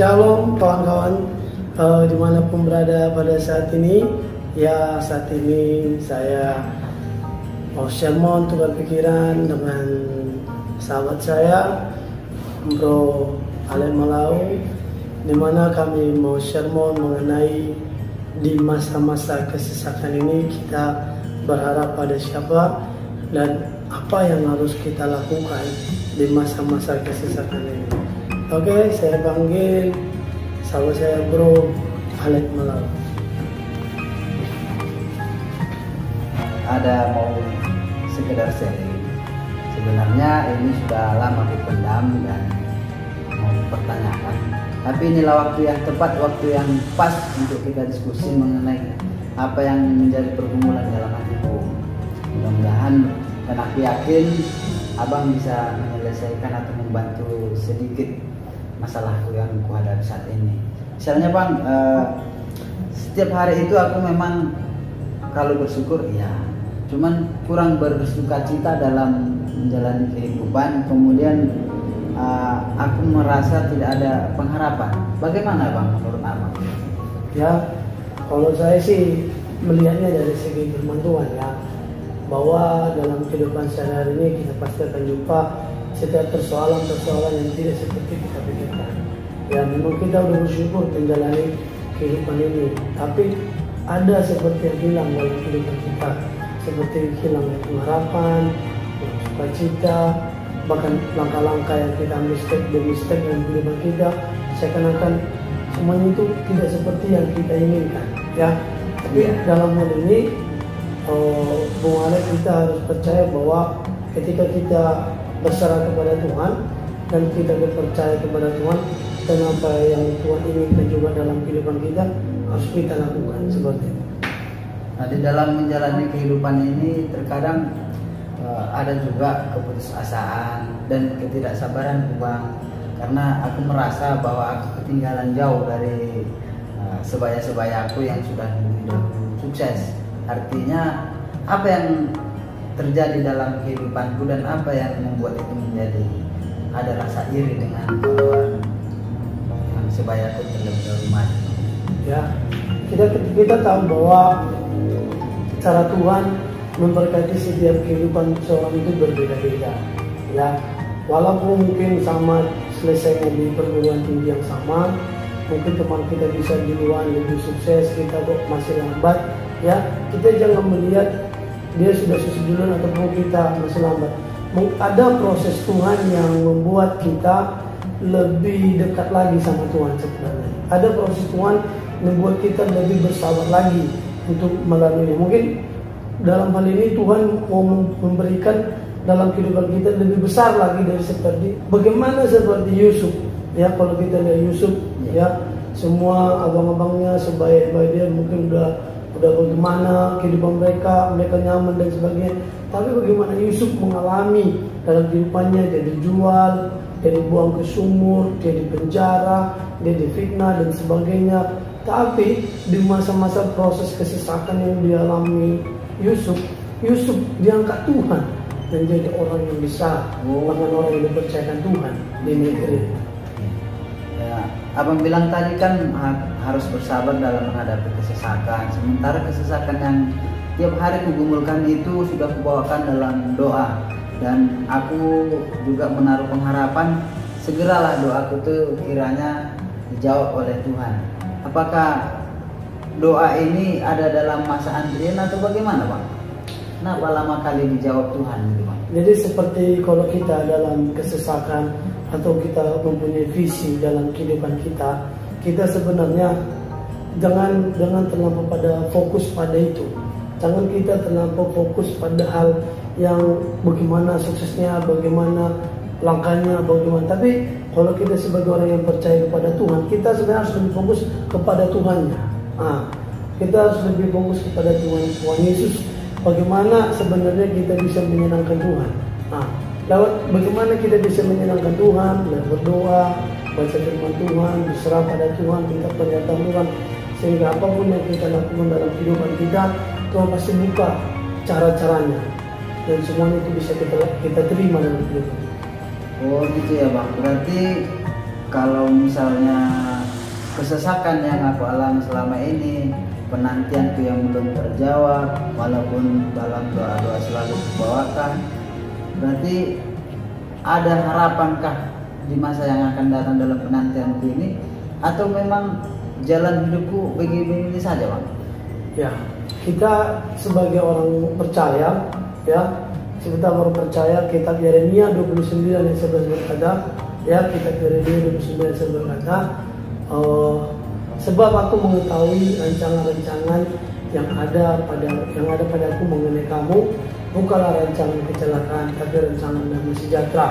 Shalom kawan-kawan, dimanapun berada pada saat ini. Ya, saat ini saya mau sermon tukar pikiran dengan sahabat saya, Bro Alen Malau, dimana kami mau sermon mengenai di masa-masa kesesakan ini kita berharap pada siapa dan apa yang harus kita lakukan di masa-masa kesesakan ini. Oke, saya panggil sahabat saya Bro Alen Malau. Ada mau sekedar sharing. Sebenarnya ini sudah lama dipendam dan mau dipertanyakan. Tapi inilah waktu yang tepat, waktu yang pas untuk kita diskusi mengenai apa yang menjadi pergumulan dalam hatiku. Mudah-mudahan dan aku yakin abang bisa menyelesaikan atau membantu sedikit masalahku yang kuhadapi saat ini. Misalnya bang, setiap hari itu aku memang kalau bersyukur ya, cuman kurang bersuka cita dalam menjalani kehidupan. Kemudian aku merasa tidak ada pengharapan. Bagaimana bang menurut abang? Ya, kalau saya sih melihatnya dari segi firman Tuhan ya, bahwa dalam kehidupan sehari-hari ini kita pasti akan jumpa setiap persoalan-persoalan yang tidak seperti kita pikirkan. Ya, memang kita udah bersyukur menjalani kehidupan ini, tapi ada seperti yang hilang dalam kehidupan kita, seperti hilang pengharapan, sukacita, bahkan langkah-langkah yang kita ambil step demi step dalam kehidupan kita, seakan-akan semuanya itu tidak seperti yang kita inginkan. Ya, tapi dalam hal ini, Bung Alek, kita harus percaya bahwa ketika kita berserah kepada Tuhan dan kita percaya kepada Tuhan, dan apa yang Tuhan inginkan juga dalam kehidupan kita harus kita lakukan seperti itu. Nah, di dalam menjalani kehidupan ini terkadang ada juga keputusasaan dan ketidaksabaran bang, karena aku merasa bahwa aku ketinggalan jauh dari sebaya-sebayaku yang sudah hidup sukses. Artinya apa yang terjadi dalam kehidupanku dan apa yang membuat itu menjadi ada rasa iri dengan kawan yang sebayaku terlebih dahulu mati. Ya, kita tahu bahwa cara Tuhan memberkati setiap kehidupan seorang itu berbeda-beda. Ya, walaupun mungkin sama selesainya di perguruan tinggi yang sama, mungkin teman kita bisa duluan lebih sukses, kita kok masih lambat. Ya, kita jangan melihat dia sudah sukses duluan ataupun kita masih lambat. Ada proses Tuhan yang membuat kita lebih dekat lagi sama Tuhan sebenarnya. Ada proses Tuhan membuat kita lebih bersabar lagi untuk melalui. Mungkin dalam hal ini Tuhan mau memberikan dalam kehidupan kita lebih besar lagi dari seperti bagaimana seperti Yusuf. Ya, kalau kita lihat Yusuf, ya semua abang-abangnya sebaik-baik dia mungkin udah bagaimana kehidupan mereka nyaman dan sebagainya. Tapi bagaimana Yusuf mengalami dalam kehidupannya, dia dijual, dia dibuang ke sumur, dia di penjara, dia difitnah dan sebagainya. Tapi di masa-masa proses kesesakan yang dialami Yusuf diangkat Tuhan menjadi orang yang besar, bahkan orang yang dipercayakan Tuhan di negeri. Ya, abang bilang tadi kan harus bersabar dalam menghadapi kesesakan. Sementara kesesakan yang tiap hari kugumulkan itu sudah kubawakan dalam doa, dan aku juga menaruh pengharapan segeralah doaku itu kiranya dijawab oleh Tuhan. Apakah doa ini ada dalam masa antrian atau bagaimana bang? Kenapa lama kali dijawab Tuhan gitu bang? Jadi seperti kalau kita dalam kesesakan atau kita mempunyai visi dalam kehidupan kita sebenarnya jangan terlampau pada fokus pada itu. Jangan kita terlampau fokus pada hal yang bagaimana suksesnya, bagaimana langkahnya, bagaimana. Tapi kalau kita sebagai orang yang percaya kepada Tuhan, kita sebenarnya harus lebih fokus kepada Tuhannya. Kita harus lebih fokus kepada Tuhan Yesus. Bagaimana sebenarnya kita bisa menyenangkan Tuhan. Lewat bagaimana kita bisa menyenangkan Tuhan, lewat berdoa, baca firman Tuhan, berserah pada Tuhan, minta pernyataan Tuhan, sehingga apapun yang kita lakukan dalam kehidupan kita, Tuhan pasti buka cara-caranya dan semuanya itu bisa kita terima dalam kehidupan. Oh gitu ya bang, berarti kalau misalnya kesesakan yang aku alami selama ini, penantianku yang belum terjawab, walaupun dalam doa-doa selalu kubawakan, berarti ada harapankah di masa yang akan datang dalam penantianku ini, atau memang jalan hidupku begini-begini saja, Bang? Ya, kita sebagai orang percaya, ya, kita orang percaya, kitab Yeremia 29 ayat 11 berkata, ya, kitab Yeremia 29 ayat 11 berkata, sebab aku mengetahui rancangan-rancangan yang ada padaku mengenai kamu, bukanlah rancangan kecelakaan, tapi rancangan damai sejahtera,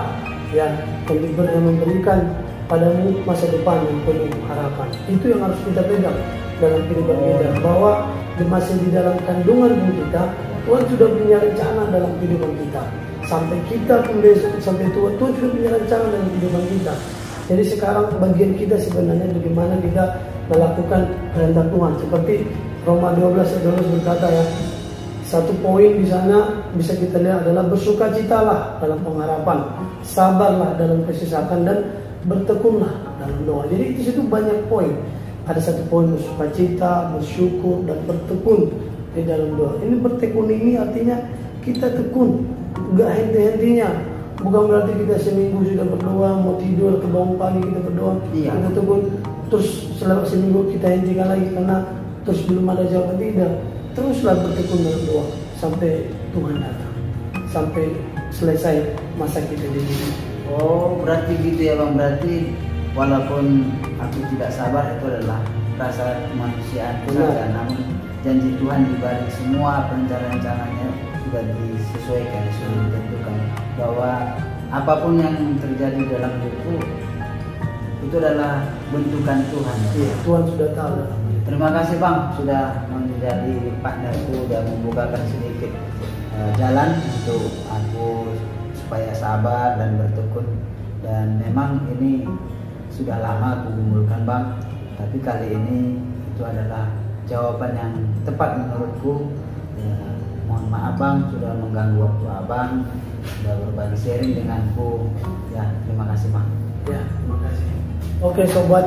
ya, yang memberikan padamu masa depan yang penuh harapan. Itu yang harus kita pegang dalam kehidupan kita, bahwa masih di dalam kandungan pun kita, Tuhan sudah punya rencana dalam kehidupan kita. Sampai kita sampai Tuhan sudah punya rencana dalam kehidupan kita. Jadi sekarang bagian kita sebenarnya bagaimana kita melakukan kehendak Tuhan. Seperti Roma 12 ayat 12 berkata, ya, satu poin di sana bisa kita lihat adalah bersukacitalah dalam pengharapan, sabarlah dalam kesesakan, dan bertekunlah dalam doa. Jadi di situ banyak poin. Ada satu poin bersukacita, bersyukur, dan bertekun di dalam doa. Ini bertekun ini artinya kita tekun, gak henti-hentinya. Bukan berarti kita seminggu sudah berdoa, mau tidur ke bangun pagi kita berdoa, kita tekun, terus selama seminggu kita hentikan lagi karena terus belum ada jawaban. Tidak, teruslah bertekun dalam doa sampai Tuhan datang, sampai selesai masa kita di dunia. Oh, berarti gitu ya, Bang. Berarti walaupun aku tidak sabar, itu adalah rasa kemanusiaan saja, namun janji Tuhan di balik semua perencanaan-rencananya sudah disesuaikan, sudah ditentukan, bahwa apapun yang terjadi dalam hidupku itu adalah bentukan Tuhan. Iya, Tuhan sudah tahu. Terima kasih, Bang, sudah menjadi partnerku dan membukakan sedikit jalan untuk aku supaya sabar dan bertekun. Dan memang ini sudah lama aku gumulkan, Bang, tapi kali ini itu adalah jawaban yang tepat menurutku. Ya, mohon maaf, Bang, sudah mengganggu waktu Abang, sudah berbagi sharing denganku. Ya, terima kasih, Bang. Ya, terima kasih. Oke, sobat,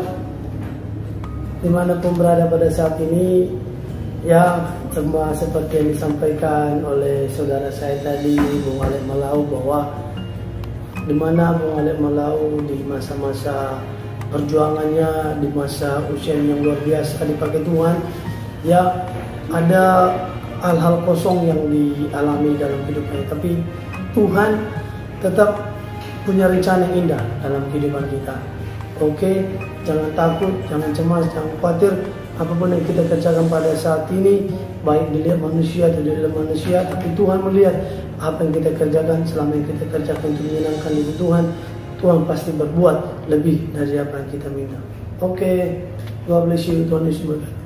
dimanapun berada pada saat ini, ya, semua seperti yang disampaikan oleh saudara saya tadi, Bung Alek Malau, bahwa dimana Bung Alek Malau di masa-masa perjuangannya, di masa usia yang luar biasa dipakai Tuhan, ya, ada hal-hal kosong yang dialami dalam hidupnya, tapi Tuhan tetap punya rencana yang indah dalam kehidupan kita. Oke, jangan takut, jangan cemas, jangan khawatir. Apapun yang kita kerjakan pada saat ini, baik dilihat manusia atau tidak dilihat manusia, tapi Tuhan melihat apa yang kita kerjakan. Selama yang kita kerjakan untuk menyenangkan diri Tuhan, Tuhan pasti berbuat lebih dari apa yang kita minta. Oke, God bless you, Tuhan Yesus berkati.